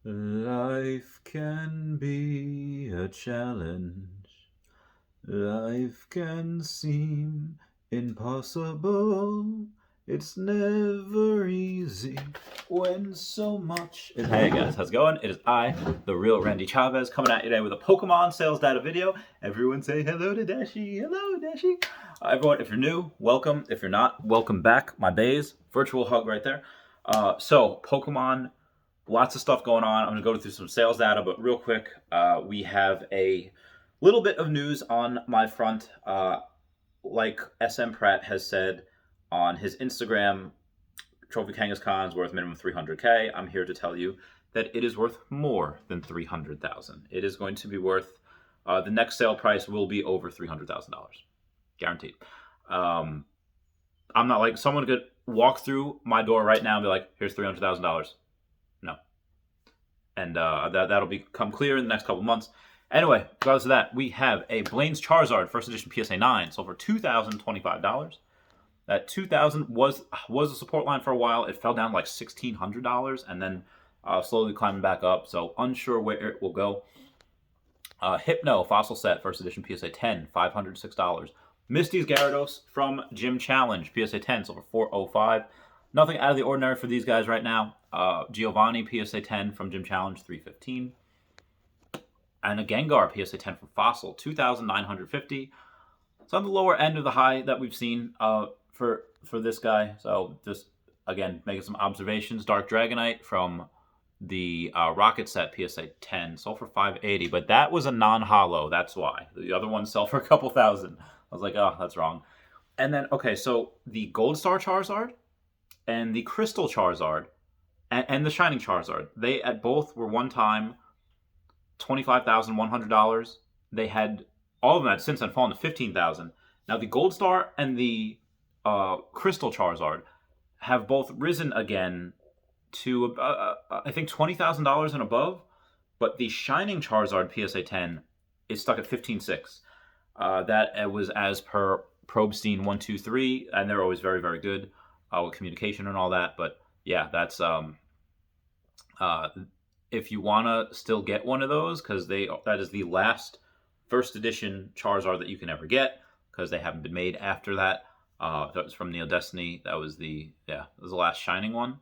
Life can be a challenge. Life can seem impossible. It's never easy when so much is. Hey guys, how's it going? It is I, the real Randy Chavez, coming at you today with a Pokemon sales data video. Everyone say hello to Dashi. Hello, Dashi. Everyone, if you're new, welcome. If you're not, welcome back. My bays, virtual hug right there. So Pokemon. Lots of stuff going on. I'm going to go through some sales data, but real quick, we have a little bit of news on my front. Like SM Pratt has said on his Instagram, Trophy Kangaskhan is worth minimum 300K. I'm here to tell you that it is worth more than 300,000. It is going to be worth, the next sale price will be over $300,000. Guaranteed. I'm not like someone could walk through my door right now and be like, here's $300,000. No. And that'll become clear in the next couple months. Anyway, regardless of that, we have a Blaine's Charizard First Edition PSA 9 sold for $2,025. That $2,000 was a support line for a while. It fell down like $1,600 and then slowly climbing back up. So unsure where it will go. Hypno Fossil Set First Edition PSA 10, $506. Misty's Gyarados from Gym Challenge PSA 10 sold for $405. Nothing out of the ordinary for these guys right now. Giovanni PSA 10 from Gym Challenge, $315. And a Gengar PSA 10 from Fossil, $2,950. It's on the lower end of the high that we've seen for this guy. So just, again, making some observations. Dark Dragonite from the Rocket Set PSA 10 sold for $580. But that was a non-holo. That's why. The other ones sell for a couple thousand. I was like, oh, that's wrong. And then, okay, so the Gold Star Charizard and the Crystal Charizard and the Shining Charizard, they at both were one time $25,100. They had, all of them had since then fallen to $15,000. Now the Gold Star and the Crystal Charizard have both risen again to I think $20,000 and above, but the Shining Charizard PSA 10 is stuck at $15,600. That was as per Probestein 123, and they're always very, very good with communication and all that. But yeah, that's if you want to still get one of those, because that is the last first edition Charizard that you can ever get, because they haven't been made after that. That was from Neo Destiny. That was the last Shining one.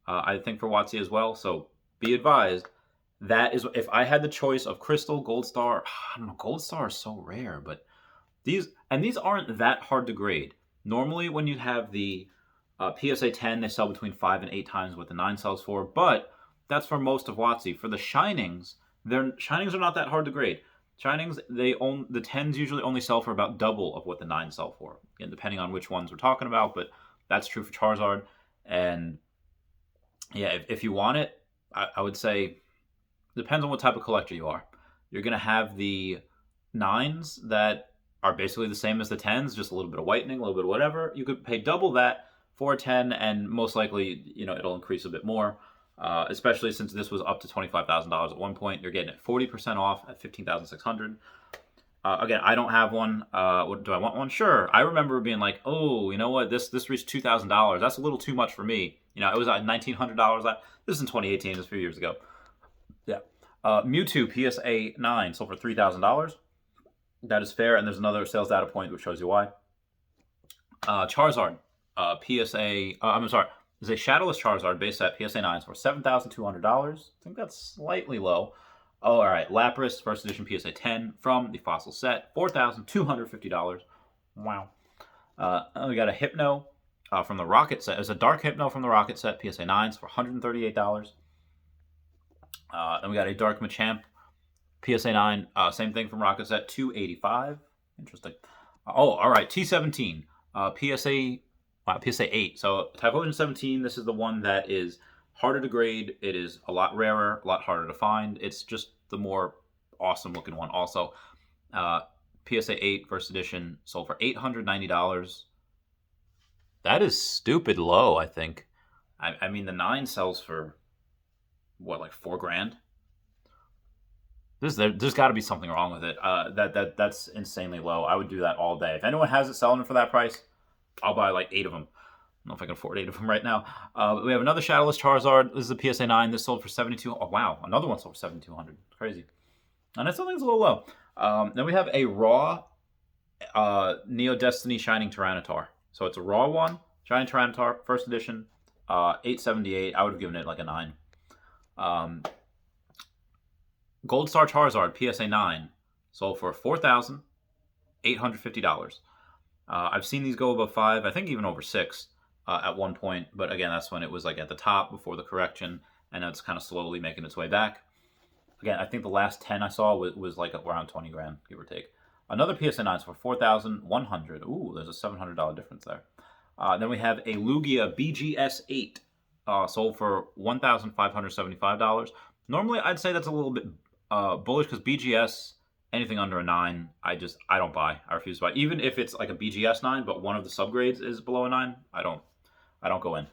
I think for WotC as well. So be advised. That is, if I had the choice of Crystal, Gold Star, I don't know, Gold Star is so rare, but these aren't that hard to grade. Normally, when you have the PSA 10, they sell between 5 and 8 times what the 9 sells for, but that's for most of WotC. For the Shinings, Shinings are not that hard to grade. Shinings, the 10s usually only sell for about double of what the 9s sell for, and depending on which ones we're talking about, but that's true for Charizard. And yeah, if you want it, I would say, depends on what type of collector you are. You're going to have the 9s that are basically the same as the 10s, just a little bit of whitening, a little bit of whatever. You could pay double that for a 10, and most likely, it'll increase a bit more, especially since this was up to $25,000 at one point. You're getting it 40% off at $15,600. Again, I don't have one. Do I want one? Sure. I remember being like, oh, you know what? This reached $2,000. That's a little too much for me. It was at $1,900. This is in 2018. This was a few years ago. Yeah. Mewtwo PSA 9 sold for $3,000. That is fair, and there's another sales data point which shows you why. Charizard PSA. I'm sorry. There's a Shadowless Charizard base set PSA 9 for $7,200. I think that's slightly low. Oh, all right. Lapras First Edition PSA 10 from the Fossil set, $4,250. Wow. We got a Hypno from the Rocket set. There's a Dark Hypno from the Rocket set PSA 9s for $138. Then we got a Dark Machamp PSA 9, same thing from Rocket set, $285. Interesting. All right. T17 PSA 8. So Typhlosion 17, this is the one that is harder to grade. It is a lot rarer, a lot harder to find. It's just the more awesome looking one. Also, PSA 8 First Edition sold for $890. That is stupid low, I think. I mean, the 9 sells for, what, like $4,000? There's got to be something wrong with it. That's insanely low. I would do that all day. If anyone has it selling for that price, I'll buy like 8 of them. know if I can afford 8 of them right now. We have another Shadowless Charizard. This is a PSA 9. This sold for 72. Oh, wow. Another one sold for 7,200. Crazy. And I still think it's a little low. Then we have a raw Neo Destiny Shining Tyranitar. So it's a raw one. Shining Tyranitar, first edition. 878. I would have given it like a 9. Gold Star Charizard, PSA 9. Sold for $4,850. I've seen these go above 5. I think even over 6. At one point, but again, that's when it was like at the top before the correction, and it's kind of slowly making its way back. Again, I think the last 10 I saw was like around 20 grand, give or take. Another PSA 9 for 4,100. Ooh, there's a $700 difference there. Then we have a Lugia BGS 8, sold for $1,575. Normally, I'd say that's a little bit bullish because BGS, anything under a 9, I don't buy. I refuse to buy. Even if it's like a BGS 9, but one of the subgrades is below a 9, I don't go in.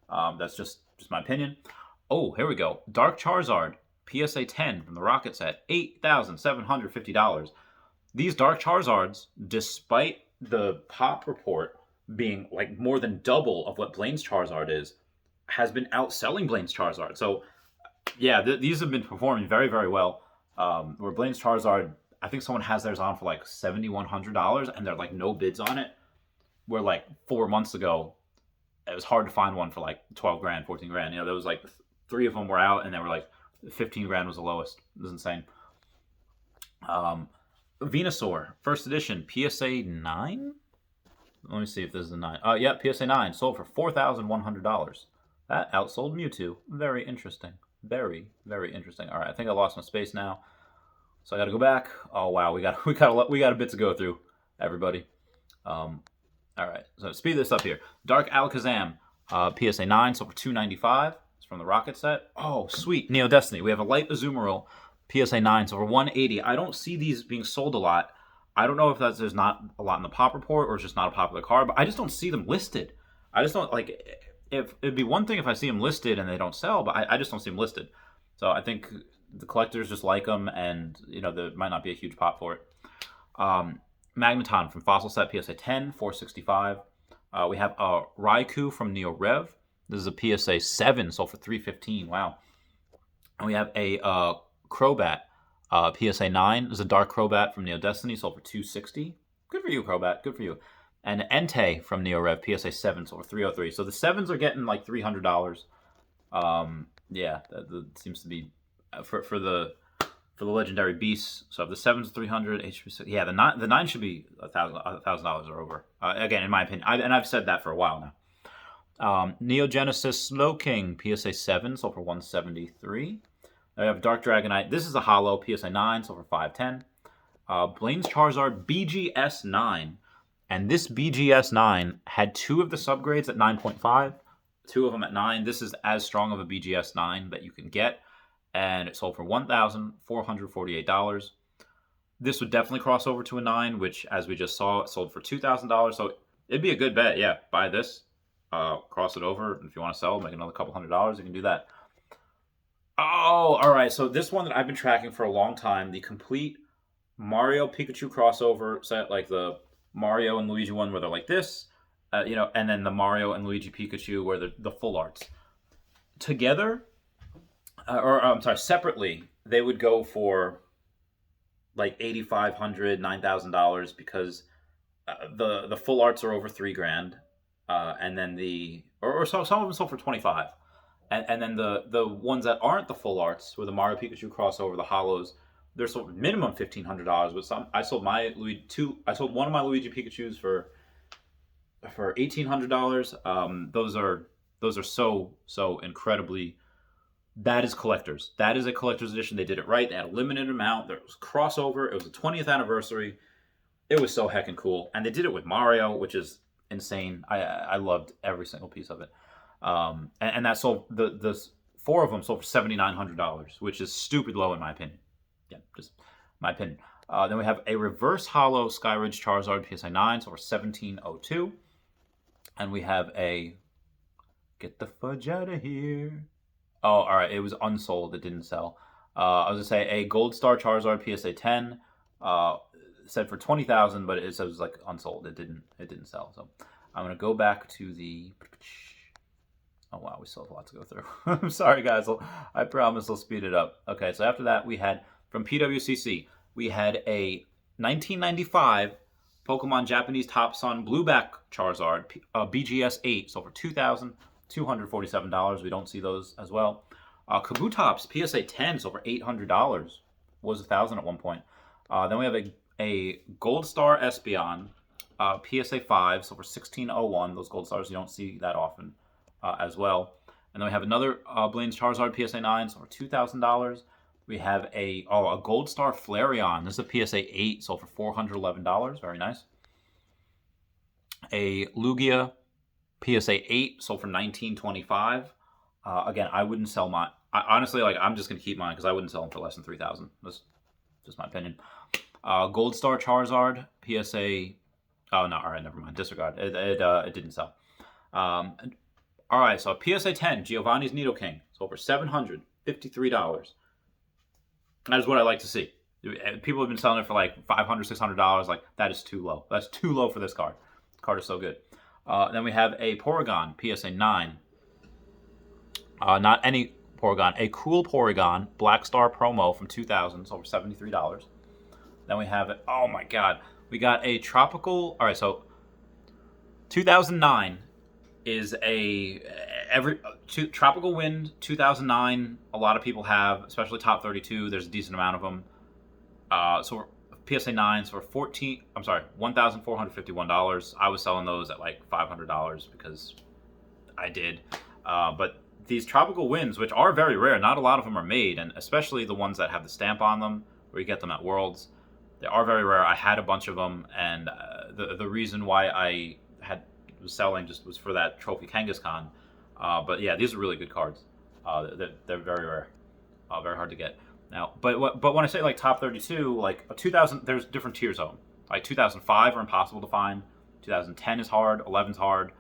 That's just my opinion. Oh, here we go. Dark Charizard, PSA 10 from the Rocket set, $8,750. These Dark Charizards, despite the pop report being like more than double of what Blaine's Charizard is, has been outselling Blaine's Charizard. So, yeah, these have been performing very, very well. Where Blaine's Charizard, I think someone has theirs on for like $7,100, and they're like no bids on it. Where like 4 months ago, it was hard to find one for like 12 grand, 14 grand. You know, there was like 3 of them were out, and they were like 15 grand was the lowest. It was insane. Venusaur, first edition, PSA 9? Let me see if this is a 9. Yeah, PSA 9, sold for $4,100. That outsold Mewtwo. Very interesting. Very, very interesting. All right, I think I lost my space now, so I got to go back. Oh wow, we got a bit to go through, everybody. All right, so speed this up here. Dark Alakazam, PSA 9, sold for $295. It's from the Rocket set. Oh, sweet. Neo Destiny. We have a Light Azumarill, PSA 9, sold for $180. I don't see these being sold a lot. I don't know if there's not a lot in the pop report or it's just not a popular card, but I just don't see them listed. I just don't, like, if it'd be one thing if I see them listed and they don't sell, but I just don't see them listed. So I think the collectors just like them, and, you know, there might not be a huge pop for it. Magneton from Fossil Set, PSA 10, $465. We have a Raikou from Neo Rev. This is a PSA 7, sold for $315. Wow. And we have a Crobat, PSA 9. This is a Dark Crobat from Neo Destiny, sold for $260. Good for you, Crobat. Good for you. And Entei from Neo Rev, PSA 7, sold for $303. So the 7s are getting like $300. Yeah, that seems to be for the legendary beasts. So if the 7's $300, yeah, the 9 should be $1,000 or over. Again, in my opinion, I've said that for a while now. Neo Genesis Slowking, PSA 7, sold for $173. I have Dark Dragonite. This is a holo, PSA 9, sold for $510. Blaine's Charizard BGS 9, and this BGS 9 had 2 of the subgrades at 9.5, 2 of them at 9. This is as strong of a BGS 9 that you can get, and it sold for $1,448. This would definitely cross over to a 9, which, as we just saw, it sold for $2,000. So it'd be a good bet. Yeah, buy this, cross it over. If you want to sell, make another couple $100, you can do that. Oh, all right. So this one that I've been tracking for a long time, the complete Mario Pikachu crossover set, like the Mario and Luigi one where they're like this, you know, and then the Mario and Luigi Pikachu where they're the full arts. Together, separately, they would go for like $8,500, $9,000 because the full arts are over $3,000, and then some of them sold for $25,000, and then the ones that aren't the full arts, where the Mario Pikachu crossover, the holos, they're sold minimum $1,500. But some I sold one of my Luigi Pikachus for $1,800. Those are so incredibly. That is collectors. That is a collector's edition. They did it right. They had a limited amount. There was crossover. It was the 20th anniversary. It was so heckin' cool. And they did it with Mario, which is insane. I loved every single piece of it. And that sold, the 4 of them sold for $7,900, which is stupid low in my opinion. Yeah, just my opinion. Then we have a reverse holo Skyridge Charizard PSA 9, so for $1,702. And we have a, get the fudge out of here. Oh, all right. It was unsold. It didn't sell. I was gonna say a Gold Star Charizard PSA 10, said for $20,000, but it was like unsold. It didn't sell. So, I'm going to go back to the... Oh, wow, we still have a lot to go through. I'm sorry, guys. I promise I'll speed it up. Okay, so after that, we had, from PWCC, we had a 1995 Pokemon Japanese Top Sun Blueback Charizard, BGS 8, so for $2,247. We don't see those as well. Kabutops PSA 10, so for $800. Was $1,000 at one point. Then we have a Gold Star Espeon, PSA 5, so for $1,601. Those Gold Stars you don't see that often as well. And then we have another Blaine's Charizard PSA 9, so for $2,000. We have a Gold Star Flareon. This is a PSA 8, sold for $411. Very nice. A Lugia PSA 8, sold for $1,925. Again, I wouldn't sell mine. Honestly, I'm just going to keep mine because I wouldn't sell them for less than $3,000. That's just my opinion. Gold Star Charizard PSA... Oh, no. All right, never mind. Disregard. It didn't sell. All right, so PSA 10, Giovanni's Nidoking, sold for $753. That is what I like to see. People have been selling it for like $500, $600. Like, that is too low. That's too low for this card. This card is so good. Then we have a Porygon, PSA 9. Not any Porygon. A cool Porygon, Black Star promo from 2000, sold for $73. Then we have, oh my god, we got a tropical, all right, so 2009 is Tropical Wind 2009, a lot of people have, especially top 32, there's a decent amount of them. So PSA 9s for $1,451. I was selling those at like $500 because I did. But these Tropical Winds, which are very rare, not a lot of them are made, and especially the ones that have the stamp on them, where you get them at Worlds, they are very rare. I had a bunch of them, and the reason why I was selling just was for that Trophy Kangaskhan. But yeah, these are really good cards. They're very rare, very hard to get. Now, but when I say like top 32, like a 2000, there's different tiers of them. Like 2005 are impossible to find. 2010 is hard. 11's hard.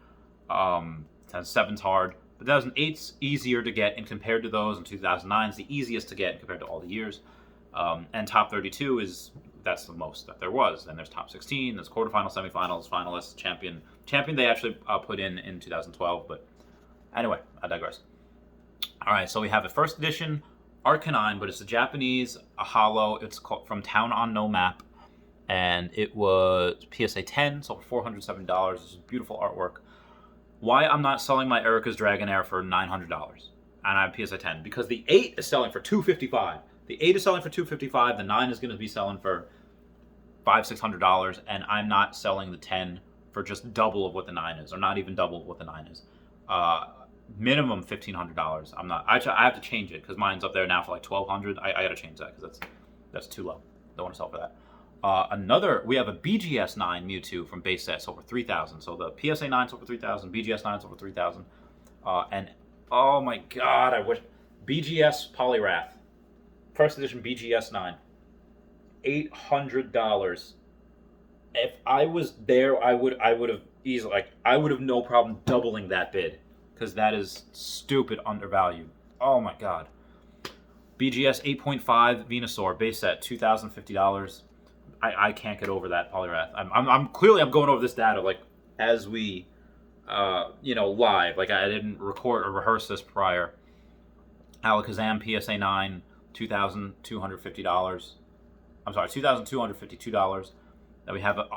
2007's hard. 2008's easier to get, and compared to those, and 2009's the easiest to get compared to all the years. And top 32 that's the most that there was. Then there's top 16, there's quarterfinals, semifinals, finalists, champion. Champion they actually put in 2012, but anyway, I digress. All right, so we have a first edition Arcanine, but it's a Japanese, a holo. It's called from Town on No Map, and it was PSA 10, sold for $470. This is beautiful artwork. Why I'm not selling my Erica's Dragonair for $900 and I have PSA 10? Because the 8 is selling for $255. The 8 is selling for $255. The 9 is going to be selling for $500-$600, and I'm not selling the 10 for just double of what the 9 is, or not even double of what the 9 is. Minimum $1,500. I'm not. I have to change it because mine's up there now for like $1,200. I got to change that because that's too low. Don't want to sell for that. We have a BGS 9 Mewtwo from base set, sold for $3,000. So the PSA 9 sold for $3,000, BGS 9 sold for $3,000, and oh my god, I wish BGS Poliwrath, first edition BGS 9, $800. If I was there, I would have easily, I would have no problem doubling that bid because that is stupid undervalued. Oh my god. BGS 8.5 Venusaur base set, $2,050. I can't get over that Poliwrath. I'm clearly going over this data like as we live. Like I didn't record or rehearse this prior. Alakazam PSA 9, $2,250. I'm sorry, $2,252. Then we have a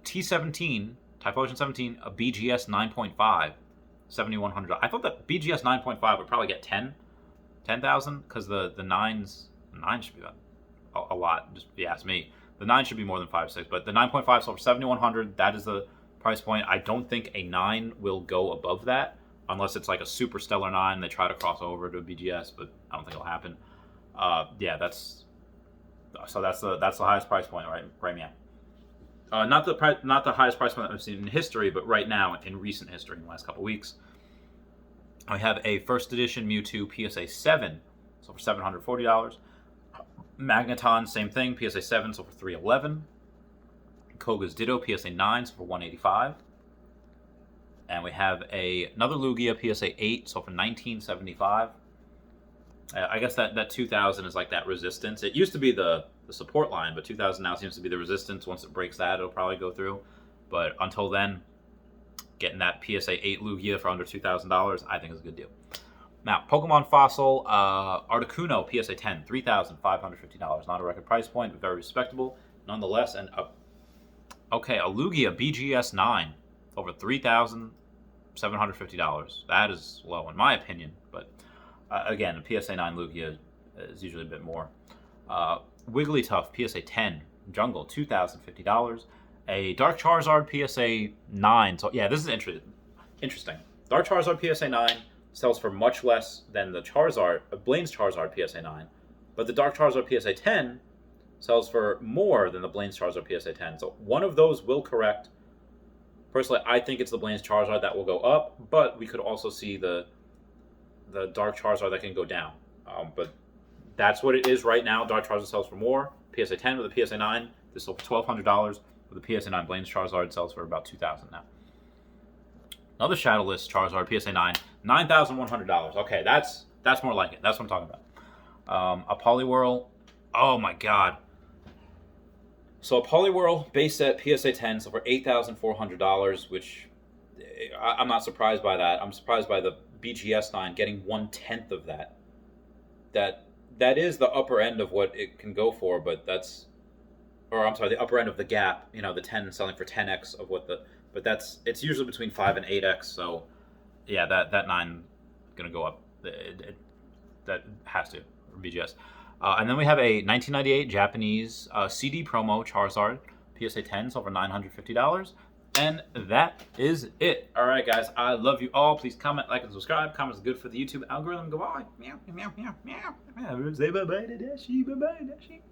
T17, Typhlosion 17, a BGS 9.5, $7,100. I thought that BGS 9.5 would probably get 10,000 because the 9 should be a lot, just if you ask me. The 9 should be more than 5-6, but the 9.5 sold for $7,100. That is the price point. I don't think a 9 will go above that unless it's like a super stellar 9. They try to cross over to a BGS, but I don't think it'll happen. That's the highest price point right now. Not the highest price point that I've seen in history, but right now in recent history in the last couple weeks. I have a first edition Mewtwo PSA 7, so for $740. Magneton, same thing, PSA 7, so for $311. Koga's Ditto, PSA 9, so for $185. And we have another Lugia, PSA 8, so for $1975. I guess that 2000 is like that resistance. It used to be the support line, but 2000 now seems to be the resistance. Once it breaks that, it'll probably go through. But until then, getting that PSA 8 Lugia for under $2,000, I think is a good deal. Now, Pokemon Fossil Articuno PSA 10, $3,550. Not a record price point, but very respectable nonetheless. And a Lugia BGS 9, over $3,750. That is low in my opinion, but again, a PSA 9 Lugia is usually a bit more. Wigglytuff PSA 10 Jungle, $2,050. A Dark Charizard PSA 9. So yeah, this is interesting. Dark Charizard PSA 9 sells for much less than the Blaine's Charizard PSA 9, but the Dark Charizard PSA 10 sells for more than the Blaine's Charizard PSA 10. So one of those will correct. Personally, I think it's the Blaine's Charizard that will go up, but we could also see the Dark Charizard that can go down. But that's what it is right now. Dark Charizard sells for more. PSA 10 with a PSA 9, this sold for $1,200. With the PSA 9 Blaine's Charizard sells for about $2,000 now. Another Shadowless Charizard PSA 9, $9,100. Okay, that's more like it. That's what I'm talking about. A Poliwhirl. Oh my God. So a Poliwhirl base set PSA 10 sold for $8,400, which I'm not surprised by that. I'm surprised by the BGS 9 getting 1/10 of that. That is the upper end of what it can go for, but the upper end of the gap. You know, the 10 selling for 10x of what but it's usually between 5 and 8x. So yeah, that 9 gonna go up. That has to BGS. And then we have a 1998 Japanese CD promo Charizard PSA 10 sold for $950. And that is it. All right, guys. I love you all. Please comment, like, and subscribe. Comments are good for the YouTube algorithm. Goodbye. Meow, meow, meow, meow. Say bye-bye to Dashi. Bye-bye, Dashi.